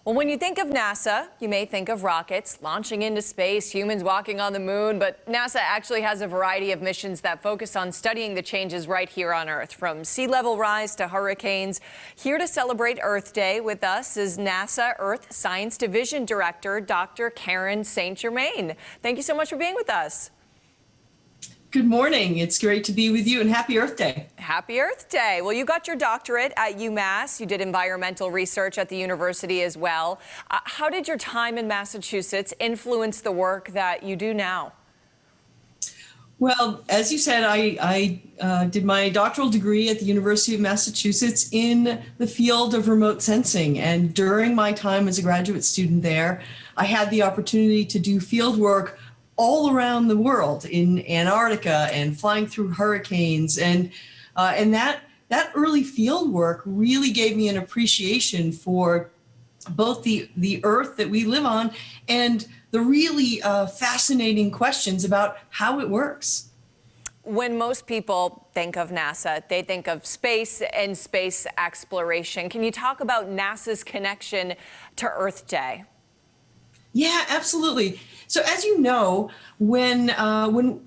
Well, when you think of NASA, you may think of rockets launching into space, humans walking on the moon, but NASA actually has a variety of missions that focus on studying the changes right here on Earth, from sea level rise to hurricanes. Here to celebrate Earth Day with us is NASA Earth Science Division Director, Dr. Karen St. Germain. Thank you so much for being with us. Good morning. It's great to be with you, and happy Earth Day. Happy Earth Day. Well, you got your doctorate at UMass. You did environmental research at the university as well. How did your time in Massachusetts influence the work that you do now? Well, as you said, I did my doctoral degree at the University of Massachusetts in the field of remote sensing. And during my time as a graduate student there, I had the opportunity to do field work all around the world, in Antarctica and flying through hurricanes. And that early field work really gave me an appreciation for both the Earth that we live on and the really fascinating questions about how it works. When most people think of NASA, they think of space and space exploration. Can you talk about NASA's connection to Earth Day? Yeah, absolutely. So as you know, when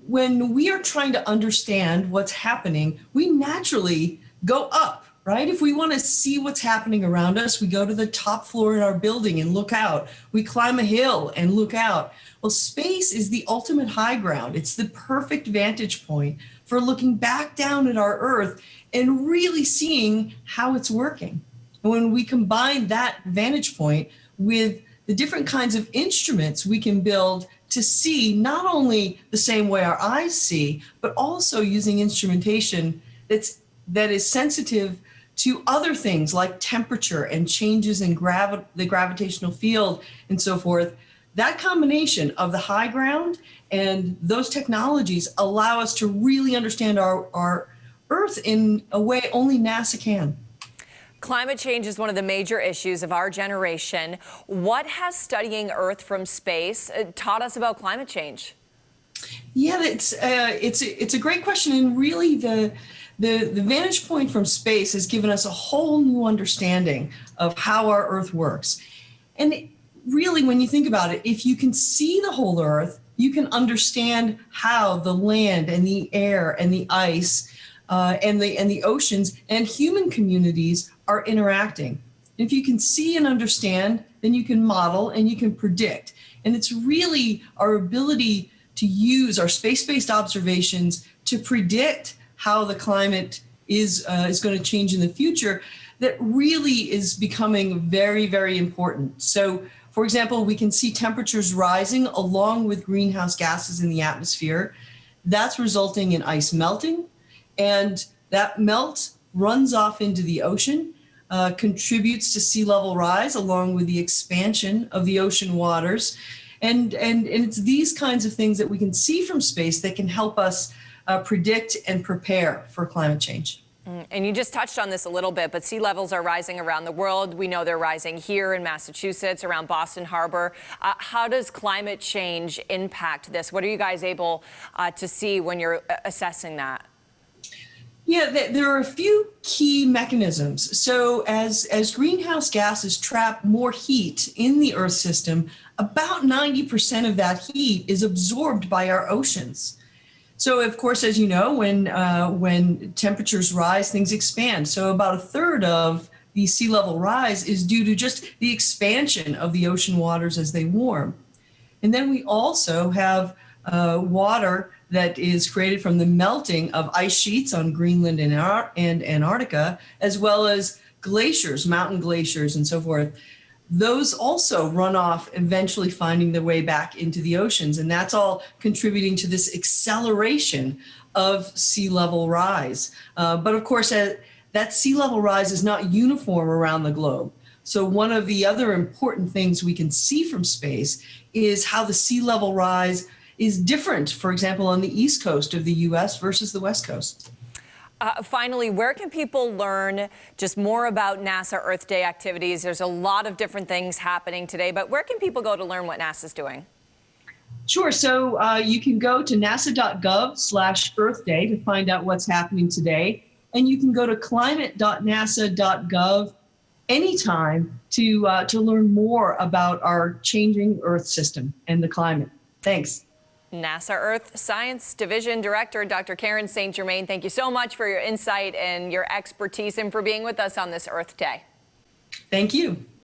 we are trying to understand what's happening, we naturally go up, right? If we want to see what's happening around us, we go to the top floor in our building and look out. We climb a hill and look out. Well, space is the ultimate high ground. It's the perfect vantage point for looking back down at our Earth and really seeing how it's working. And when we combine that vantage point with the different kinds of instruments we can build to see not only the same way our eyes see, but also using instrumentation that is sensitive to other things like temperature and changes in the gravitational field and so forth. That combination of the high ground and those technologies allow us to really understand our Earth in a way only NASA can. Climate change is one of the major issues of our generation. What has studying Earth from space taught us about climate change? Yeah, it's a great question, and really the vantage point from space has given us a whole new understanding of how our Earth works. And really, when you think about it, if you can see the whole Earth, you can understand how the land and the air and the ice and the oceans and human communities are interacting. If you can see and understand, then you can model and you can predict. And it's really our ability to use our space-based observations to predict how the climate is going to change in the future that really is becoming very, very important. So, for example, we can see temperatures rising along with greenhouse gases in the atmosphere. That's resulting in ice melting, and that melt runs off into the ocean, contributes to sea level rise along with the expansion of the ocean waters. And it's these kinds of things that we can see from space that can help us predict and prepare for climate change. And you just touched on this a little bit, but sea levels are rising around the world. We know they're rising here in Massachusetts, around Boston Harbor. How does climate change impact this? What are you guys able to see when you're assessing that? Yeah, there are a few key mechanisms. So as greenhouse gases trap more heat in the Earth system, about 90% of that heat is absorbed by our oceans. So, of course, as you know, when temperatures rise, things expand. So about a third of the sea level rise is due to just the expansion of the ocean waters as they warm. And then we also have water that is created from the melting of ice sheets on Greenland and Antarctica, as well as glaciers, mountain glaciers, and so forth. Those also run off, eventually finding their way back into the oceans. And that's all contributing to this acceleration of sea level rise. But of course, that sea level rise is not uniform around the globe. So one of the other important things we can see from space is how the sea level rise is different, for example, on the East Coast of the US versus the West Coast. Finally, where can people learn just more about NASA Earth Day activities? There's a lot of different things happening today, but where can people go to learn what NASA's doing? Sure. So you can go to nasa.gov/Earth Day to find out what's happening today. And you can go to climate.nasa.gov anytime to learn more about our changing Earth system and the climate. Thanks. NASA Earth Science Division Director, Dr. Karen St. Germain, thank you so much for your insight and your expertise and for being with us on this Earth Day. Thank you.